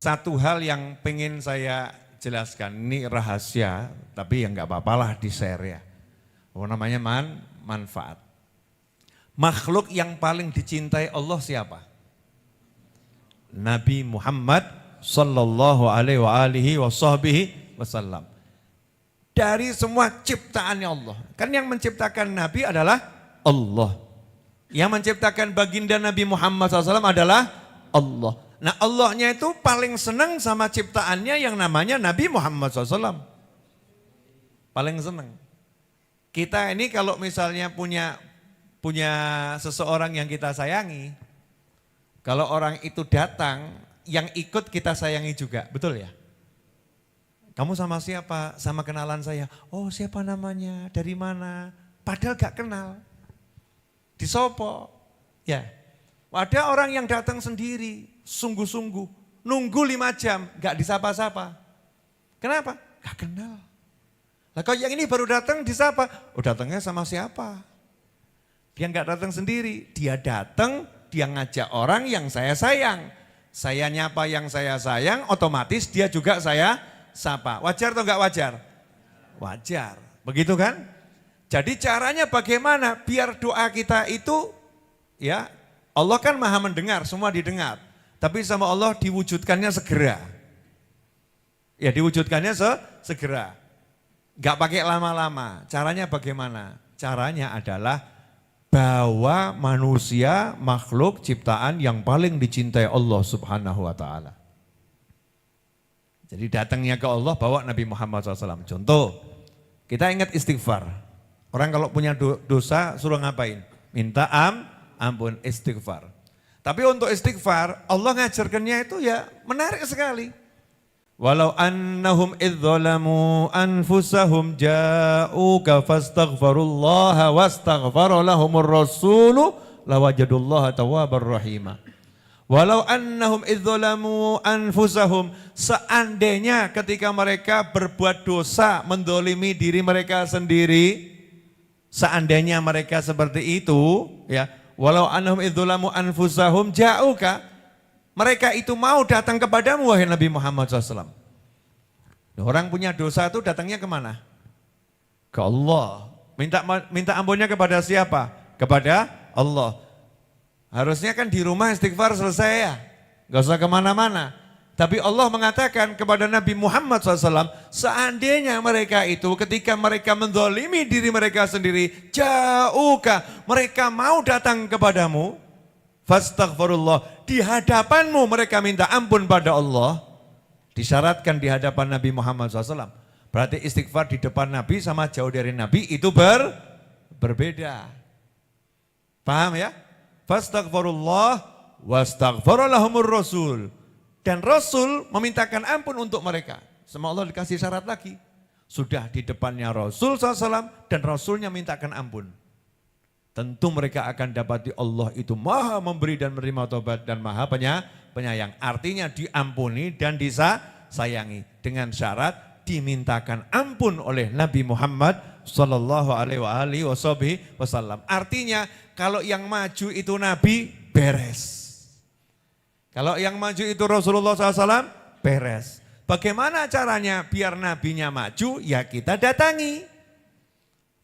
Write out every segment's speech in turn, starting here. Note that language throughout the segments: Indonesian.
satu hal yang pengen saya jelaskan, ini rahasia, tapi ya nggak apa-apalah di-share ya. Namanya manfaat. Makhluk yang paling dicintai Allah siapa? Nabi Muhammad sallallahu alaihi wasallam. Dari semua ciptaannya Allah. Kan yang menciptakan Nabi adalah Allah. Yang menciptakan baginda Nabi Muhammad SAW adalah Allah. Nah Allahnya itu paling senang sama ciptaannya yang namanya Nabi Muhammad SAW. Paling senang. Kita ini kalau misalnya punya seseorang yang kita sayangi, kalau orang itu datang, yang ikut kita sayangi juga, betul ya? Kamu sama siapa? Sama kenalan saya. Oh siapa namanya? Dari mana? Padahal gak kenal. Disopo. Ya. Ada orang yang datang sendiri, sungguh-sungguh. Nunggu 5 jam, gak disapa-sapa. Kenapa? Gak kenal. Lah kalau yang ini baru datang disapa. Oh datangnya sama siapa? Dia gak datang sendiri. Dia datang, dia ngajak orang yang saya sayang. Saya nyapa yang saya sayang, otomatis dia juga saya sapa. Wajar atau enggak wajar? Wajar. Begitu kan? Jadi caranya bagaimana biar doa kita itu ya Allah kan maha mendengar, semua didengar. Tapi sama Allah diwujudkannya segera. Ya diwujudkannya segera. Enggak pakai lama-lama. Caranya bagaimana? Caranya adalah bahwa manusia makhluk ciptaan yang paling dicintai Allah Subhanahu wa taala. Jadi datangnya ke Allah bawa Nabi Muhammad SAW. Contoh, kita ingat istighfar. Orang kalau punya dosa suruh ngapain? Minta ampun, istighfar. Tapi untuk istighfar Allah ngajarkannya itu ya menarik sekali. Walau annahum idzalamu anfusahum ja'uka fastaghfirullaha wastaghfara lahumur rasulu lawajadullaha tawwabar rahima. Walau annahum idzalamu anfusahum, seandainya ketika mereka berbuat dosa mendolimi diri mereka sendiri, seandainya mereka seperti itu ya, walau annahum idzalamu anfusahum ja'uka, mereka itu mau datang kepadamu wahai Nabi Muhammad SAW. Orang punya dosa itu datangnya kemana? Ke Allah. Minta ampunnya kepada siapa? Kepada Allah. Harusnya kan di rumah istighfar selesai ya. Gak usah kemana-mana. Tapi Allah mengatakan kepada Nabi Muhammad SAW, seandainya mereka itu ketika mereka menzalimi diri mereka sendiri, jauhkah mereka mau datang kepadamu, fastaghfirullah, di hadapanmu mereka minta ampun pada Allah, disyaratkan di hadapan Nabi Muhammad SAW. Berarti istighfar di depan Nabi sama jauh dari Nabi itu berbeda. Paham ya? Fastaghfirullah wastaghfara lahumur rasul. Dan Rasul memintakan ampun untuk mereka. Sama Allah dikasih syarat lagi. Sudah di depannya Rasul SAW dan Rasulnya mintakan ampun. Tentu mereka akan dapati Allah itu maha memberi dan menerima taubat dan maha penyayang. Artinya diampuni dan disayangi. Dengan syarat dimintakan ampun oleh Nabi Muhammad sallallahu alaihi wasallam. Artinya kalau yang maju itu Nabi, beres. Kalau yang maju itu Rasulullah SAW, beres. Bagaimana caranya biar nabinya maju? Ya kita datangi.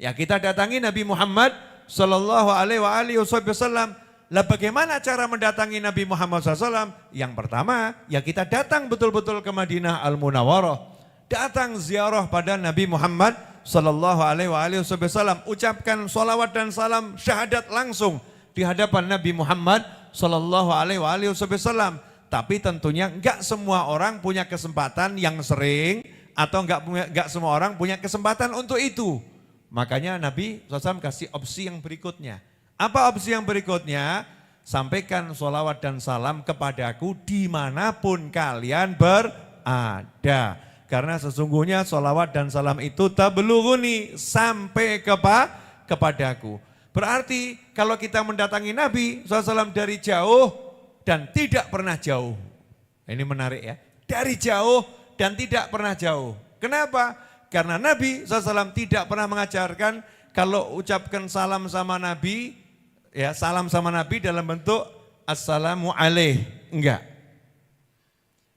Ya kita datangi Nabi Muhammad sallallahu alaihi wasallam. Lah bagaimana cara mendatangi Nabi Muhammad SAW? Yang pertama, ya kita datang betul-betul ke Madinah Al-Munawwarah. Datang ziarah pada Nabi Muhammad sallallahu alaihi wasallam. Ucapkan sholawat dan salam syahadat langsung di hadapan Nabi Muhammad sallallahu alaihi wasallam. Tapi tentunya enggak semua orang punya kesempatan yang sering atau enggak semua orang punya kesempatan untuk itu. Makanya Nabi SAW kasih opsi yang berikutnya. Apa opsi yang berikutnya? Sampaikan sholawat dan salam kepadaku dimanapun kalian berada. Karena sesungguhnya sholawat dan salam itu tablughuni, sampai kepadaku. Berarti kalau kita mendatangi Nabi SAW dari jauh dan tidak pernah jauh. Ini menarik ya. Dari jauh dan tidak pernah jauh. Kenapa? Karena Nabi SAW tidak pernah mengajarkan kalau ucapkan salam sama Nabi, ya salam sama Nabi dalam bentuk assalamu alaih. Enggak.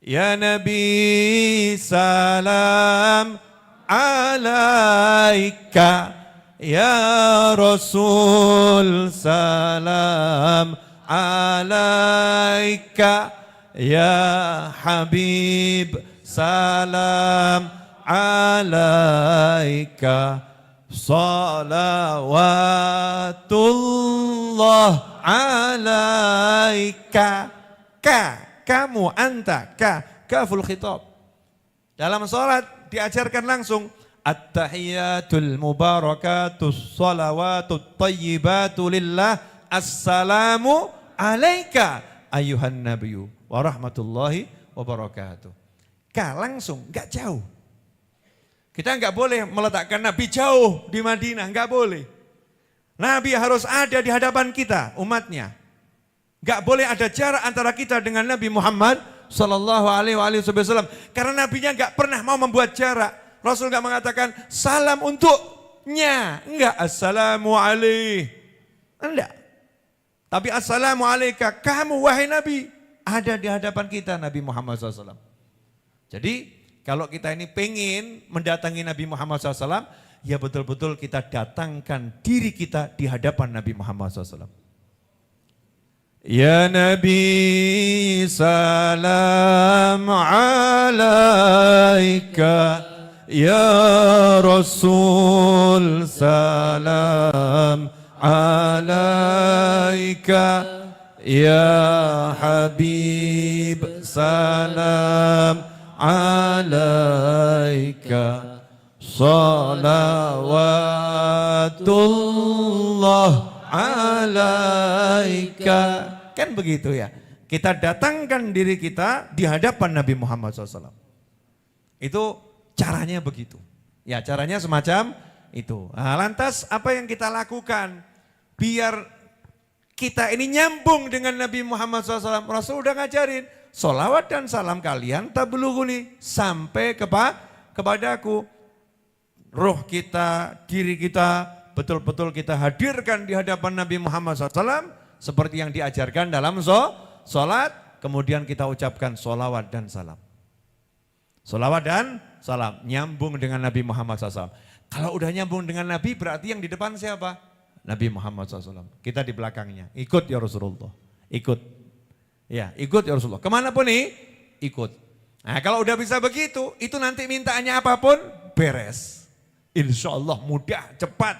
Ya Nabi salam alaika, ya Rasul salam alaika, ya Habib salam alaika, salawatullah alaika. Kamu, anta, kaful khitab. Dalam sholat diajarkan langsung at-tahiyatul mubarakatus salawatut tayyibatu lillah assalamu alaika ayuhan nabiyyu wa rahmatullahi wa barakatuh. Langsung, enggak jauh. Kita enggak boleh meletakkan Nabi jauh di Madinah, enggak boleh. Nabi harus ada di hadapan kita, umatnya. Enggak boleh ada jarak antara kita dengan Nabi Muhammad sallallahu alaihi wasallam. Karena nabinya enggak pernah mau membuat jarak. Rasul enggak mengatakan salam untuknya. Enggak, assalamu alaihi. Enggak. Tapi assalamu alaika, kamu wahai Nabi ada di hadapan kita Nabi Muhammad SAW. Jadi kalau kita ini pengen mendatangi Nabi Muhammad SAW, ya betul-betul kita datangkan diri kita di hadapan Nabi Muhammad SAW. Ya Nabi salam alaika, ya Rasul salam alaika, ya Habib salam alaika, salawatullah alaika. Kan begitu ya. Kita datangkan diri kita di hadapan Nabi Muhammad SAW. Itu caranya begitu. Ya, caranya semacam itu. Nah, lantas apa yang kita lakukan biar kita ini nyambung dengan Nabi Muhammad SAW? Rasul udah ngajarin, sholawat dan salam kalian tablughuni, sampai kepadaku. Roh kita, diri kita, betul-betul kita hadirkan di hadapan Nabi Muhammad SAW. Seperti yang diajarkan dalam sholat, kemudian kita ucapkan sholawat dan salam. Sholawat dan salam, nyambung dengan Nabi Muhammad SAW. Kalau udah nyambung dengan Nabi, berarti yang di depan siapa? Nabi Muhammad SAW. Kita di belakangnya, ikut ya Rasulullah, ikut. Ya, ikut ya Rasulullah. Kemanapun nih, ikut. Nah kalau udah bisa begitu, itu nanti mintaannya apapun, beres. Insya Allah mudah, cepat,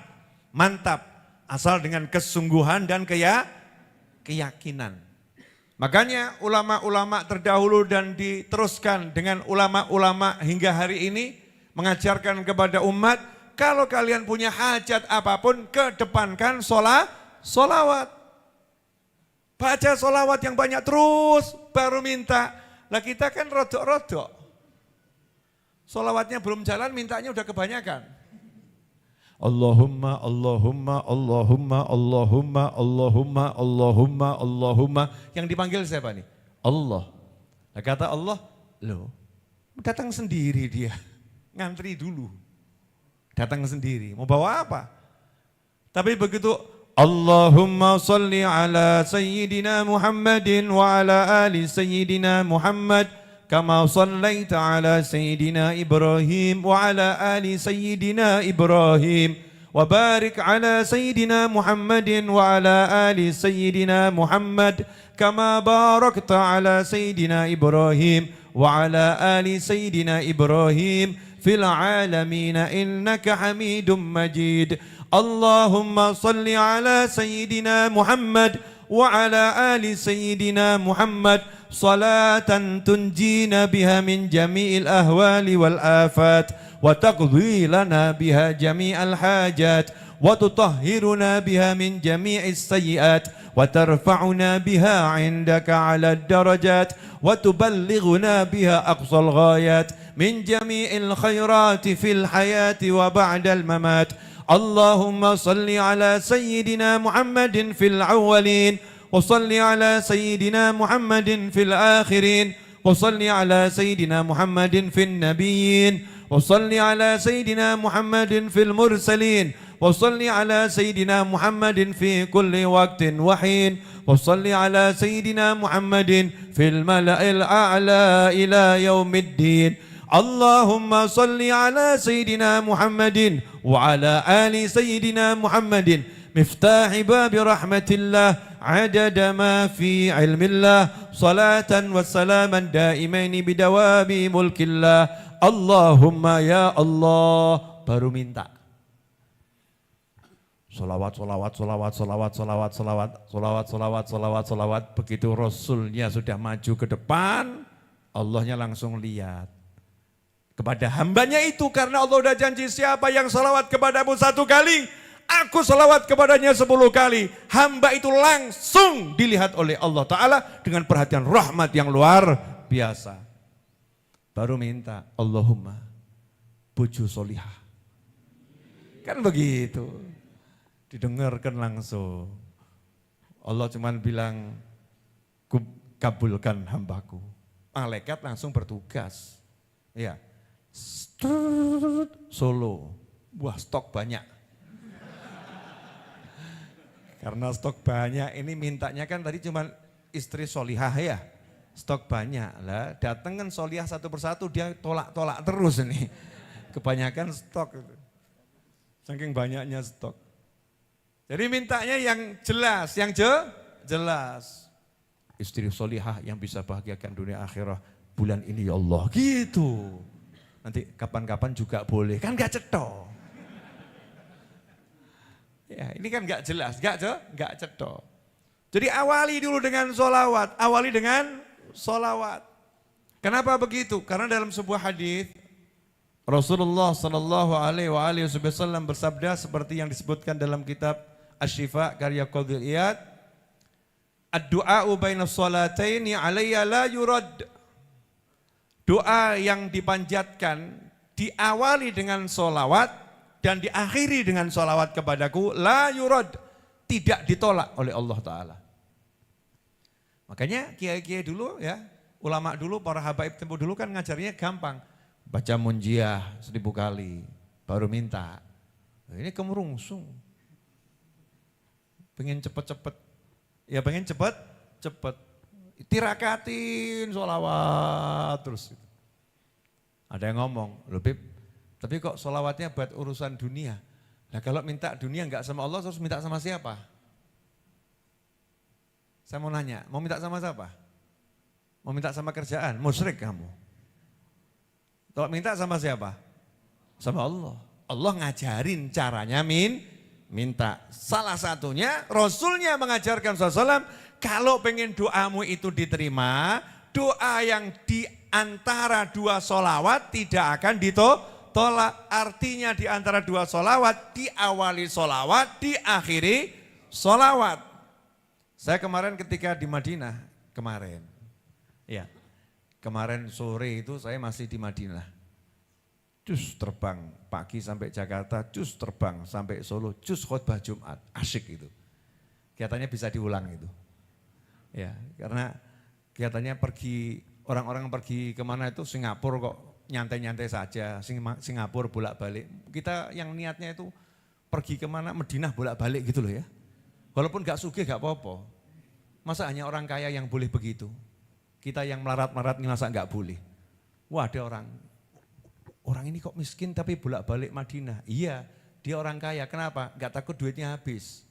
mantap. Asal dengan kesungguhan dan keyakinan. Makanya ulama-ulama terdahulu dan diteruskan dengan ulama-ulama hingga hari ini mengajarkan kepada umat, kalau kalian punya hajat apapun, kedepankan sholawat. Baca sholawat yang banyak terus, baru minta. Lah kita kan rodok-rodok. Sholawatnya belum jalan, mintanya udah kebanyakan. Allahumma, Allahumma, Allahumma, Allahumma, Allahumma, Allahumma, Allahumma. Yang dipanggil siapa nih? Allah. Nah, kata Allah, loh datang sendiri dia. Ngantri dulu. Datang sendiri. Mau bawa apa? Tapi begitu Allahumma salli ala Sayyidina Muhammadin wa ala ali Sayyidina Muhammad. Kama sallaita ala Sayyidina Ibrahim wa ala ali Sayyidina Ibrahim wa barik ala Sayyidina Muhammadin wa ala ali Sayyidina Muhammad kama barakta ala Sayyidina Ibrahim wa ala ali Sayyidina Ibrahim fil alamin innaka Hamidum Majid. Allahumma salli ala Sayyidina Muhammad wa ala ali Sayyidina Muhammad صلاة تنجينا بها من جميع الأهوال والآفات وتقضي لنا بها جميع الحاجات وتطهرنا بها من جميع السيئات وترفعنا بها عندك على الدرجات وتبلغنا بها أقصى الغايات من جميع الخيرات في الحياة وبعد الممات. اللهم صل على سيدنا محمد في الأولين وصل على سيدنا محمد في الآخرين وصل على سيدنا محمد في النبيين وصل على سيدنا محمد في المرسلين وصل على سيدنا محمد في كل وقت وحين وصل على سيدنا محمد في الملأ الأعلى إلى يوم الدين اللهم صل على سيدنا محمد وعلى آل سيدنا محمد مفتاح باب رحمة الله عدد ما في علم الله صلاة وسلاما دائمين بدوام ملك الله اللهم يا الله. Baru minta solawat, solawat, solawat, solawat, solawat, solawat, solawat, solawat, solawat, solawat. Begitu Rasulnya sudah maju ke depan, Allahnya langsung lihat kepada hambanya itu, karena Allah sudah janji siapa yang salawat kepadamu 1 kali, aku salawat kepadanya 10 kali. Hamba itu langsung dilihat oleh Allah Ta'ala dengan perhatian rahmat yang luar biasa. Baru minta, Allahumma bojo solihah. Kan begitu. Didengarkan langsung. Allah cuman bilang, kabulkan hambaku. Malaikat langsung bertugas. Ya. Solo. Wah, stok banyak. Karena stok banyak ini mintanya kan tadi cuma istri solihah ya. Stok banyak lah, datang kan solihah satu persatu dia tolak-tolak terus ini. Kebanyakan stok. Saking banyaknya stok. Jadi mintanya yang jelas, yang jelas. Istri solihah yang bisa bahagiakan dunia akhirah bulan ini ya Allah. Gitu. Nanti kapan-kapan juga boleh, kan gak cetok. Ya, ini kan gak jelas, gak cetok. Jadi awali dulu dengan solawat, awali dengan solawat. Kenapa begitu? Karena dalam sebuah hadis Rasulullah Sallallahu Alaihi Wasallam bersabda seperti yang disebutkan dalam kitab Asy-Syifa karya Qadhil Iyad, ad-du'a'u bainas salataini alayya la yurad. Doa yang dipanjatkan diawali dengan solawat dan diakhiri dengan solawat kepadaku la yurad, tidak ditolak oleh Allah Ta'ala. Makanya kiai-kiai dulu ya, ulama dulu, para habaib tempo dulu kan ngajarnya gampang. Baca munjiah 1000 kali, baru minta. Ini kemerungsung. Pengen cepet-cepet, ya pengen cepet. Tirakatin sholawat terus. Ada yang ngomong, loh Bib, tapi kok sholawatnya buat urusan dunia. Nah kalau minta dunia enggak sama Allah terus minta sama siapa? Saya mau nanya, mau minta sama siapa? Mau minta sama kerjaan? Musyrik kamu. Kalau minta sama siapa? Sama Allah. Allah ngajarin caranya minta. Salah satunya Rasulnya mengajarkan SAW, kalau pengen doamu itu diterima, doa yang di antara 2 sholawat tidak akan ditolak. Artinya di antara 2 sholawat, diawali sholawat, diakhiri sholawat. Saya kemarin ketika di Madinah, kemarin sore itu saya masih di Madinah. Cus terbang pagi sampai Jakarta, cus terbang sampai Solo, cus khutbah Jumat, asyik itu. Kelihatannya bisa diulang itu. Ya, karena kelihatannya orang-orang pergi kemana itu Singapura kok nyantai-nyantai saja, Singapura bolak-balik. Kita yang niatnya itu pergi kemana, Madinah bolak-balik gitu loh ya. Walaupun gak sugih gak apa-apa. Masa hanya orang kaya yang boleh begitu? Kita yang melarat-melarat ini masa gak boleh? Wah ada orang ini kok miskin tapi bolak-balik Madinah. Iya, dia orang kaya. Kenapa? Gak takut duitnya habis.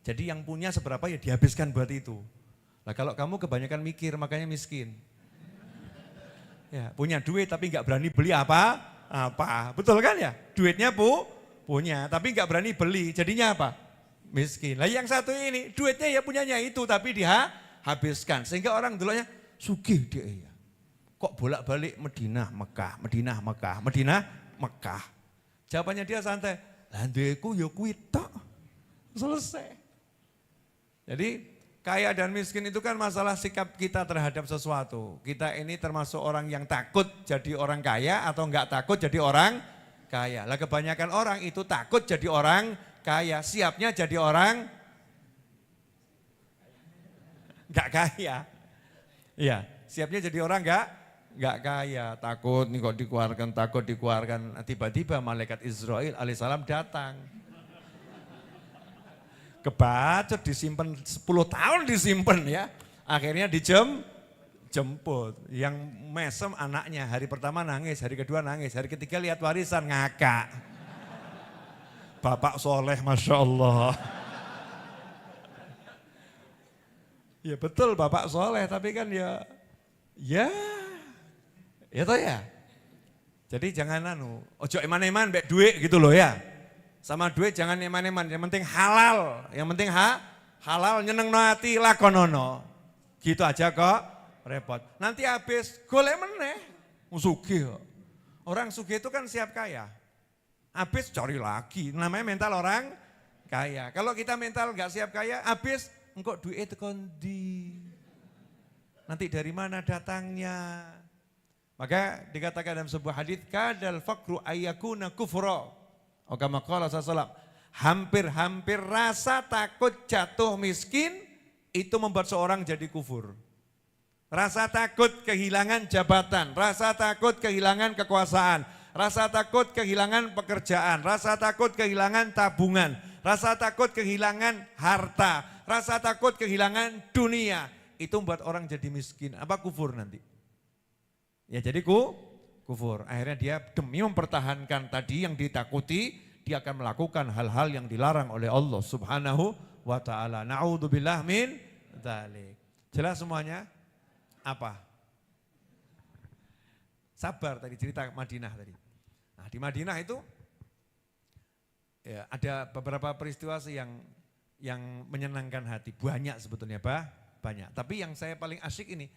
Jadi yang punya seberapa ya dihabiskan buat itu. Nah kalau kamu kebanyakan mikir makanya miskin. Ya, punya duit tapi gak berani beli apa. Betul kan ya? Duitnya punya tapi gak berani beli. Jadinya apa? Miskin. Lah yang satu ini duitnya ya punyanya itu tapi dia habiskan. Sehingga orang dulunya sugih dia ya. Kok bolak-balik Madinah, Mekah, Madinah, Mekah, Madinah, Mekah. Jawabannya dia santai, landeku ya kuwi tok. Selesai. Jadi kaya dan miskin itu kan masalah sikap kita terhadap sesuatu. Kita ini termasuk orang yang takut jadi orang kaya atau enggak takut jadi orang kaya. Lah kebanyakan orang itu takut jadi orang kaya, siapnya jadi orang enggak kaya. Iya, siapnya jadi orang enggak kaya, takut nih kok dikeluarkan, takut dikeluarkan. Tiba-tiba malaikat Israel alaihissalam datang. Kebacot disimpan 10 tahun disimpan ya. Akhirnya dijemput. Yang mesem anaknya, hari pertama nangis, hari kedua nangis, hari ketiga lihat warisan ngakak. Bapak soleh Masya Allah. Ya betul Bapak soleh, tapi kan ya toh ya. Jadi jangan ojo eman-eman mbek duit gitu loh ya. Sama duit jangan eman-eman, yang penting halal, yang penting halal nyenengno ati lakonono. Gitu aja kok repot. Nanti habis golek meneh, sugih kok. Orang sugih itu kan siap kaya. Habis cari lagi, namanya mental orang kaya. Kalau kita mental gak siap kaya, habis engkau duit kondi. Nanti dari mana datangnya? Maka dikatakan dalam sebuah hadis, kadal fakru ayyakuna kufra. Kama qala sallallahu hampir-hampir rasa takut jatuh miskin itu membuat seorang jadi kufur. Rasa takut kehilangan jabatan, rasa takut kehilangan kekuasaan, rasa takut kehilangan pekerjaan, rasa takut kehilangan tabungan, rasa takut kehilangan harta, rasa takut kehilangan dunia. Itu membuat orang jadi miskin. Apa kufur nanti? Ya jadi kufur. Akhirnya dia demi mempertahankan tadi yang ditakuti, dia akan melakukan hal-hal yang dilarang oleh Allah Subhanahu wa ta'ala. Na'udzubillah min dzalik. Jelas semuanya? Apa? Sabar tadi cerita Madinah tadi. Nah, di Madinah itu ya, ada beberapa peristiwa sih yang menyenangkan hati. Banyak sebetulnya, banyak. Tapi yang saya paling asyik ini,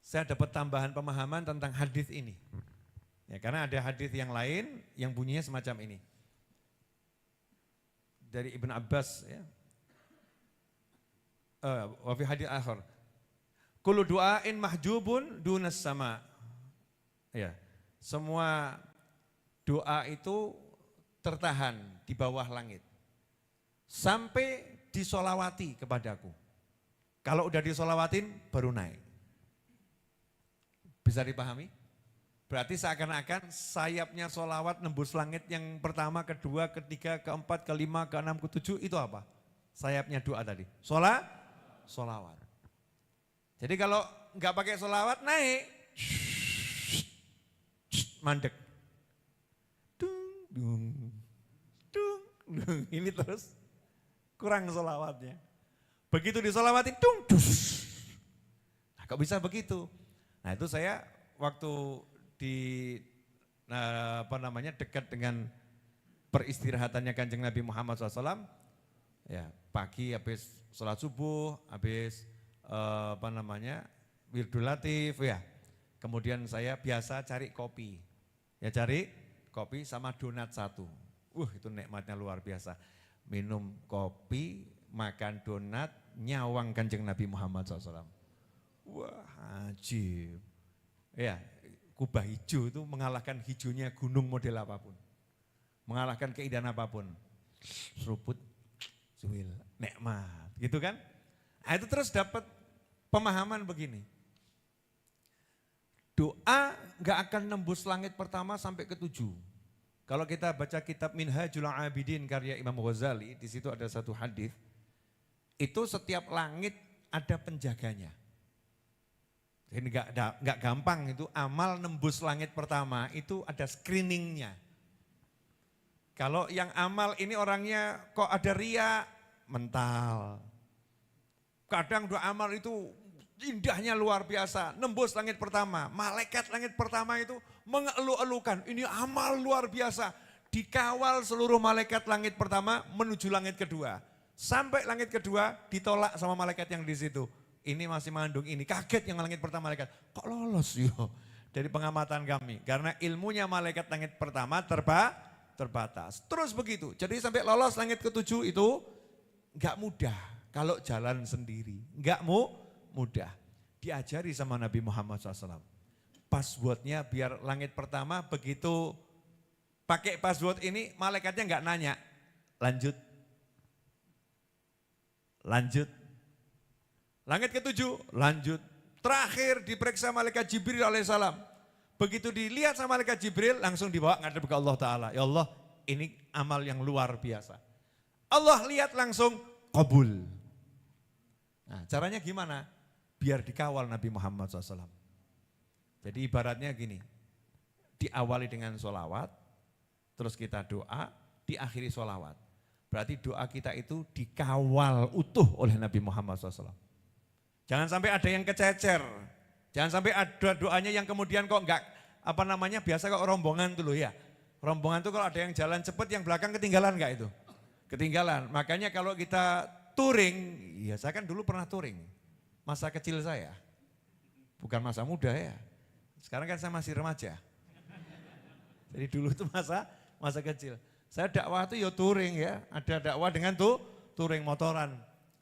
saya dapat tambahan pemahaman tentang hadis ini. Ya, karena ada hadis yang lain yang bunyinya semacam ini. Dari Ibn Abbas ya. Wa fi hadis akhir. Kullu du'ain mahjubun dunas sama. Ya. Semua doa itu tertahan di bawah langit. Sampai disolawati kepadaku. Kalau udah disolawatin baru naik. Bisa dipahami? Berarti seakan-akan sayapnya solawat nembus langit yang pertama, kedua, ketiga, keempat, kelima, keenam, ketujuh itu apa? Sayapnya doa tadi. Solawat. Jadi kalau nggak pakai solawat naik. Mandek. Dung. Ini terus kurang solawatnya. Begitu disolawatin, Nah, kok bisa begitu? Nah itu saya waktu di dekat dengan peristirahatannya Kanjeng Nabi Muhammad SAW, ya pagi habis sholat subuh, habis wirdul latif ya. Kemudian saya biasa cari kopi, sama donat satu. Itu nikmatnya luar biasa. Minum kopi, makan donat, nyawang Kanjeng Nabi Muhammad SAW. Wah, ajib. Ya, kubah hijau itu mengalahkan hijaunya gunung model apapun. Mengalahkan keindahan apapun. Seruput, suwil, nikmat, gitu kan? Nah, itu terus dapat pemahaman begini. Doa gak akan nembus langit pertama sampai ke-7. Kalau kita baca kitab Minhajul Abidin karya Imam Ghazali, di situ ada satu hadis. Itu setiap langit ada penjaganya. Jadi enggak gampang itu amal nembus langit pertama itu ada screeningnya. Kalau yang amal ini orangnya kok ada ria, mental. Kadang doa amal itu indahnya luar biasa, nembus langit pertama. Malaikat langit pertama itu mengeluh-elukan, ini amal luar biasa. Dikawal seluruh malaikat langit pertama menuju langit kedua. Sampai langit kedua ditolak sama malaikat yang di situ. Ini masih mengandung ini, kaget yang langit pertama malaikat. Kok lolos yo? Dari pengamatan kami. Karena ilmunya malaikat langit pertama terbatas. Terus begitu, jadi sampai lolos langit ke-7 itu gak mudah. Kalau jalan sendiri, gak mudah. Diajari sama Nabi Muhammad SAW. Passwordnya biar langit pertama begitu pakai password ini malaikatnya gak nanya. Lanjut. Langit ke-7, lanjut. Terakhir diperiksa malaikat Jibril alaihissalam. Begitu dilihat sama malaikat Jibril, langsung dibawa ngadep ke Allah Ta'ala. Ya Allah, ini amal yang luar biasa. Allah lihat langsung kabul. Nah, caranya gimana? Biar dikawal Nabi Muhammad SAW. Jadi ibaratnya gini, diawali dengan sholawat, terus kita doa, diakhiri sholawat. Berarti doa kita itu dikawal utuh oleh Nabi Muhammad SAW. Jangan sampai ada yang kececer, jangan sampai ada doanya yang kemudian kok enggak, biasa kok rombongan tuh loh ya. Rombongan tuh kalau ada yang jalan cepat, yang belakang ketinggalan enggak itu? Ketinggalan, makanya kalau kita touring, ya saya kan dulu pernah touring, masa kecil saya, bukan masa muda ya. Sekarang kan saya masih remaja. Jadi dulu itu masa kecil. Saya dakwah itu ya touring ya, ada dakwah dengan touring motoran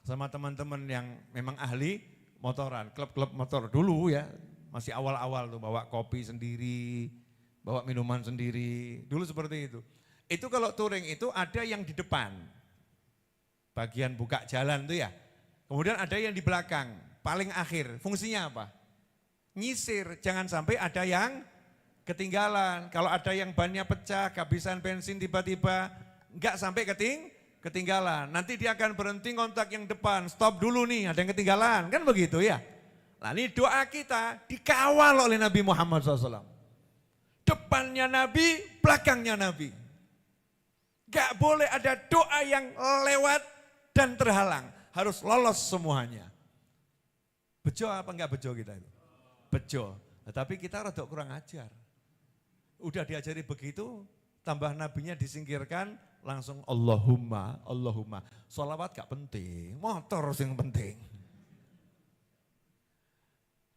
sama teman-teman yang memang ahli motoran, klub-klub motor dulu ya, masih awal-awal tuh bawa kopi sendiri, bawa minuman sendiri, dulu seperti itu. Itu kalau touring itu ada yang di depan, bagian buka jalan tuh ya, kemudian ada yang di belakang, paling akhir, fungsinya apa? Nyisir, jangan sampai ada yang ketinggalan. Kalau ada yang bannya pecah, kehabisan bensin tiba-tiba, enggak sampai ketinggalan. Nanti dia akan berhenti kontak yang depan, stop dulu nih, ada yang ketinggalan, kan begitu ya. Nah ini doa kita dikawal oleh Nabi Muhammad SAW. Depannya Nabi, belakangnya Nabi. Enggak boleh ada doa yang lewat dan terhalang, harus lolos semuanya. Bejo apa enggak bejo kita itu? Bejo, tapi kita rada kurang ajar. Udah diajari begitu, tambah nabinya disingkirkan, langsung Allahumma, Allahumma. Sholawat gak penting, motor yang penting.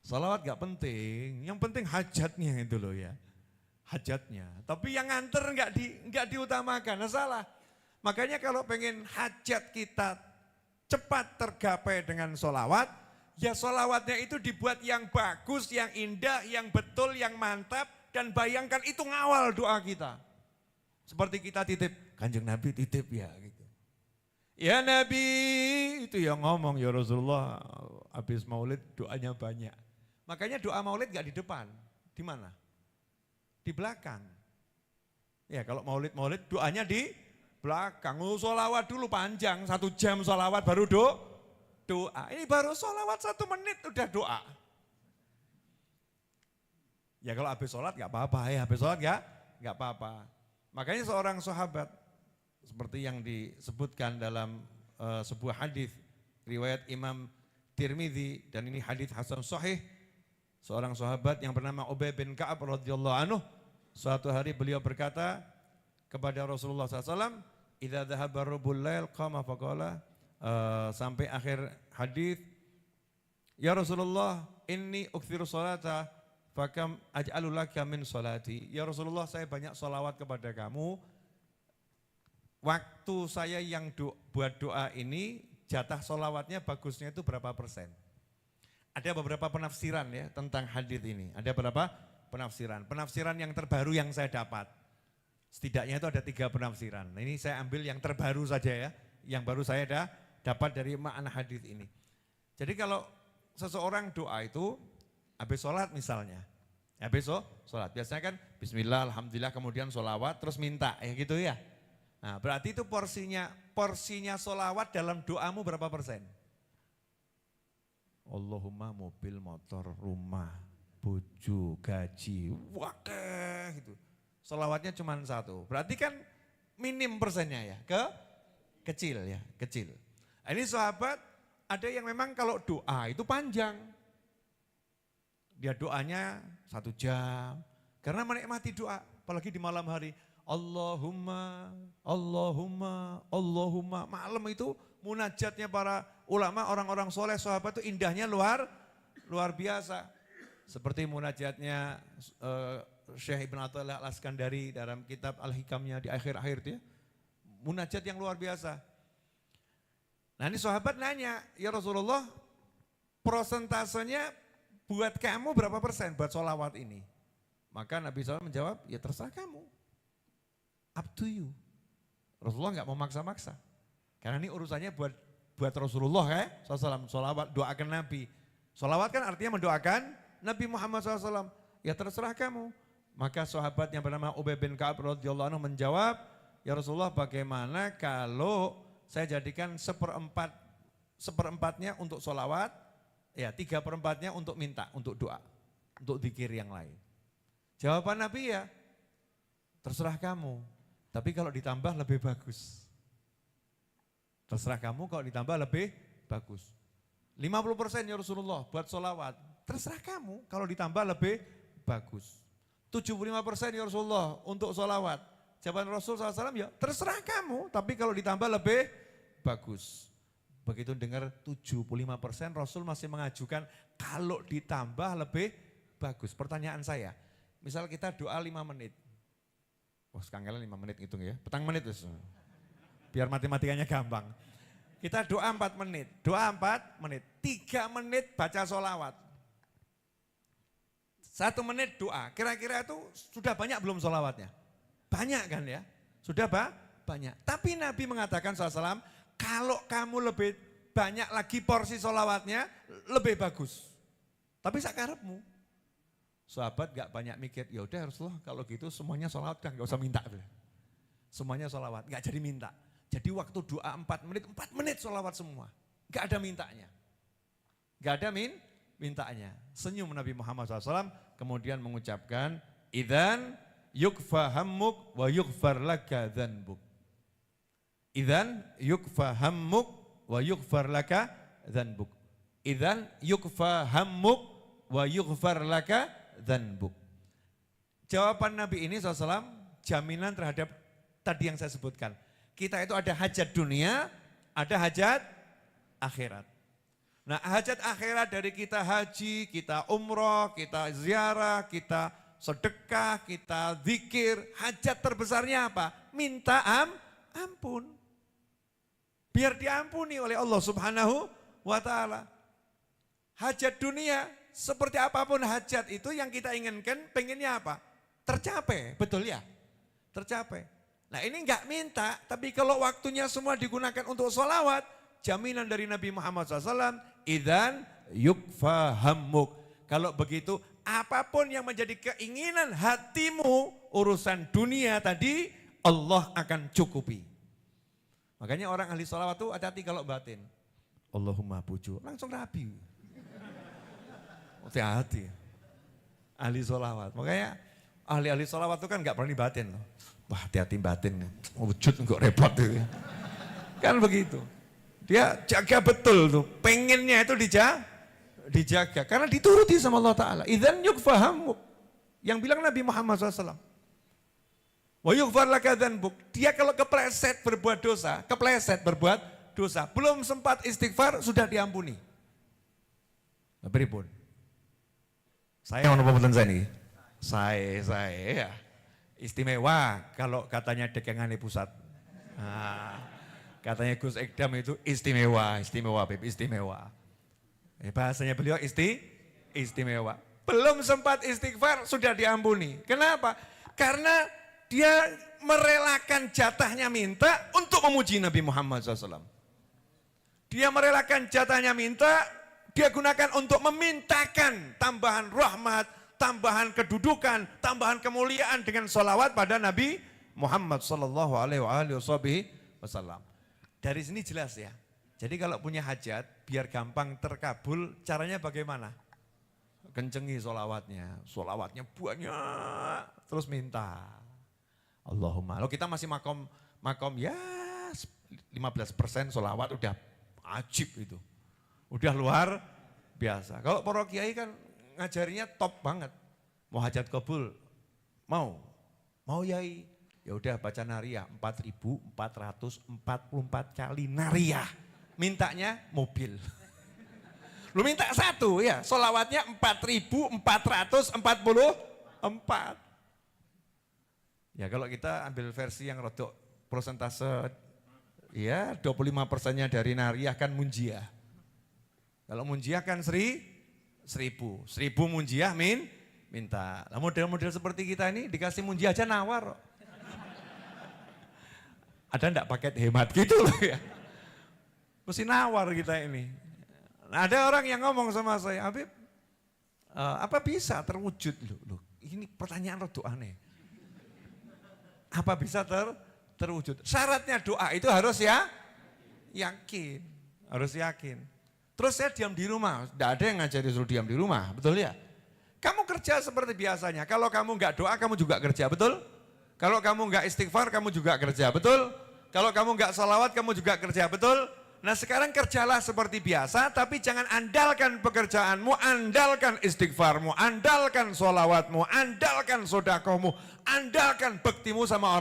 Sholawat gak penting, yang penting hajatnya itu loh ya. Hajatnya, tapi yang nganter gak diutamakan, nah salah. Makanya kalau pengen hajat kita cepat tergapai dengan sholawat, ya sholawatnya itu dibuat yang bagus, yang indah, yang betul, yang mantap. Dan bayangkan itu ngawal doa kita. Seperti kita titip, Kanjeng Nabi titip ya gitu. Ya Nabi, itu yang ngomong ya Rasulullah, habis maulid doanya banyak. Makanya doa maulid gak di depan, di mana? Di belakang. Ya kalau maulid doanya di belakang. Sholawat dulu panjang, 1 jam sholawat baru doa. Ini baru sholawat 1 menit udah doa. Ya kalau habis sholat gak apa-apa ya, habis sholat gak apa-apa. Makanya seorang sahabat seperti yang disebutkan dalam sebuah hadis riwayat Imam Tirmidzi dan ini hadis hasan sahih. Seorang sahabat yang bernama Ubay bin Ka'ab radhiyallahu anhu, suatu hari beliau berkata kepada Rasulullah SAW, "Idza dhahaba rubul lail qama faqala," sampai akhir hadis, "Ya Rasulullah, inni ukthiru salata fakam aj'alu laka min sholati." Ya Rasulullah, saya banyak sholawat kepada kamu. Waktu saya yang buat doa ini, jatah sholawatnya bagusnya itu berapa persen? Ada beberapa penafsiran ya tentang hadis ini. Ada beberapa penafsiran. Penafsiran yang terbaru yang saya dapat. Setidaknya itu ada 3 penafsiran. Nah, ini saya ambil yang terbaru saja ya. Yang baru saya dapat dari makna hadis ini. Jadi kalau seseorang doa itu, habis sholat misalnya, habis sholat, biasanya kan bismillah, alhamdulillah, kemudian sholawat, terus minta, ya gitu ya. Nah berarti itu porsinya sholawat dalam doamu berapa persen? Allahumma mobil, motor, rumah, bojo, gaji, wakeh gitu. Sholawatnya cuma 1, berarti kan minim persennya ya, kecil ya, kecil. Ini sahabat, ada yang memang kalau doa itu panjang. Dia doanya 1 jam, karena menikmati doa, apalagi di malam hari. Allahumma, Allahumma, Allahumma. Malam itu munajatnya para ulama, orang-orang soleh, sahabat itu indahnya luar biasa. Seperti munajatnya Syekh Ibn Athaillah Al-Iskandari dalam kitab Al-Hikamnya di akhir-akhir itu ya. Munajat yang luar biasa. Nah ini sahabat nanya, ya Rasulullah, prosentasenya buat kamu berapa persen buat sholawat ini? Maka Nabi SAW menjawab, ya terserah kamu. Up to you. Rasulullah nggak mau maksa-maksa. Karena ini urusannya buat Rasulullah ya, SAW, sholawat, doakan Nabi. Sholawat kan artinya mendoakan Nabi Muhammad SAW. Ya terserah kamu. Maka sahabat yang bernama Ubay bin Ka'ab radhiyallahu anhu menjawab, ya Rasulullah bagaimana kalau saya jadikan seperempatnya untuk sholawat, ya 3/4-nya untuk minta, untuk doa, untuk zikir yang lain. Jawaban Nabi ya, terserah kamu, tapi kalau ditambah lebih bagus. Terserah kamu kalau ditambah lebih bagus. 50% ya Rasulullah buat sholawat, terserah kamu kalau ditambah lebih bagus. 75% ya Rasulullah untuk sholawat. Jawaban Rasul SAW ya terserah kamu, tapi kalau ditambah lebih bagus. Begitu dengar 75% Rasul masih mengajukan kalau ditambah lebih bagus. Pertanyaan saya, misal kita doa 5 menit. Wah sekarang 5 menit hitung ya, petang menit terus. Biar matematikanya gampang. Kita doa 4 menit, doa 4 menit, 3 menit baca sholawat. 1 menit doa, kira-kira itu sudah banyak belum sholawatnya? Banyak kan ya, sudah banyak. Tapi Nabi mengatakan SAW, kalau kamu lebih banyak lagi porsi sholawatnya, lebih bagus. Tapi sakarepmu. Sahabat gak banyak mikir, ya udah Rasulullah kalau gitu semuanya sholawat kan gak usah minta. Semuanya sholawat, gak jadi minta. Jadi waktu doa 4 menit sholawat semua. Gak ada mintanya. Gak ada mintanya. Senyum Nabi Muhammad SAW kemudian mengucapkan, idzan yukfa hammuk wa yukfar laka dzanbuk. Idzan yukfa hammuk wa yukfar laka dzanbuk. Idzan yukfa hammuk wa yukfar laka dzanbuk. Jawaban Nabi ini SAW jaminan terhadap tadi yang saya sebutkan. Kita itu ada hajat dunia, ada hajat akhirat. Nah hajat akhirat dari kita haji, kita umroh, kita ziarah, kita sedekah, kita zikir, hajat terbesarnya apa? Minta ampun. Biar diampuni oleh Allah Subhanahu wa ta'ala. Hajat dunia, seperti apapun hajat itu yang kita inginkan, pengennya apa? Tercapai, betul ya? Tercapai. Nah ini enggak minta, tapi kalau waktunya semua digunakan untuk sholawat, jaminan dari Nabi Muhammad SAW, idzan yukfa hammuk. Kalau begitu, apapun yang menjadi keinginan hatimu, urusan dunia tadi, Allah akan cukupi. Makanya orang ahli sholawat itu hati-hati kalau batin. Allahumma puju, langsung rabi. Hati-hati. Ahli sholawat. Makanya ahli-ahli sholawat itu kan gak berani batin loh. Wah hati-hati batin, wujud enggak repot itu. Kan begitu. Dia jaga betul tuh, pengennya itu dijaga. Karena dituruti sama Allah Ta'ala. Idzan yukfahamu. Yang bilang Nabi Muhammad SAW. Wa yukfar laka dzanbuk. Dia kalau kepleset berbuat dosa. Belum sempat istighfar, sudah diampuni. Beripun. Saya mau pembetulan saya nih. Saya ya. Istimewa kalau katanya dekengane pusat. Katanya Gus Ekdam itu istimewa Beb, istimewa. Bahasanya beliau istimewa. Belum sempat istighfar sudah diampuni. Kenapa? Karena dia merelakan jatahnya minta untuk memuji Nabi Muhammad SAW. Dia merelakan jatahnya minta, dia gunakan untuk memintakan tambahan rahmat, tambahan kedudukan, tambahan kemuliaan dengan sholawat pada Nabi Muhammad sallallahu alaihi wasallam. Dari sini jelas ya. Jadi kalau punya hajat, biar gampang terkabul, caranya bagaimana? Kencengi sholawatnya banyak, terus minta. Allahumma. Kalau kita masih makom ya 15% sholawat udah ajib itu. Udah luar biasa. Kalau para kiai kan ngajarinya top banget. Mau hajat kabul, mau yai. Ya udah baca nariyah 4.444 kali nariyah. Mintanya mobil. Lu minta satu ya, sholawatnya 4.444. Ya kalau kita ambil versi yang rodok persentase, ya 25%-nya dari nariyah kan munjiah. Kalau munjiah kan 1000 munjiah minta. Nah, model-model seperti kita ini dikasih munjiah aja nawar. Ada enggak paket hemat gitu loh ya. Mesti nawar kita ini. Nah, ada orang yang ngomong sama saya, Habib, apa bisa terwujud loh? Ini pertanyaan rada aneh. Apa bisa terwujud? Syaratnya doa itu harus Yakin, harus yakin. Terus saya diam di rumah, tidak ada yang ngajari suruh diam di rumah, betul ya? Kamu kerja seperti biasanya, kalau kamu nggak doa kamu juga kerja, betul? Kalau kamu nggak istighfar kamu juga kerja, betul? Kalau kamu nggak sholawat kamu juga kerja, betul? Nah sekarang kerjalah seperti biasa, tapi jangan andalkan pekerjaanmu, andalkan istighfarmu, andalkan sholawatmu, andalkan sodakohmu, andalkan baktimu sama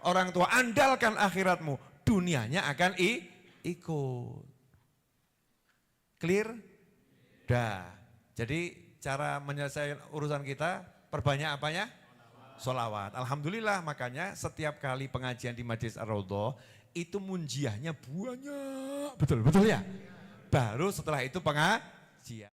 orang tua, andalkan akhiratmu. Dunianya akan ikut. Clear? Dah. Jadi cara menyelesaikan urusan kita, perbanyak apanya? Sholawat. Alhamdulillah, makanya setiap kali pengajian di Majlis Ar-Raudhah itu munjiahnya banyak. Betul ya? Baru setelah itu pengajian.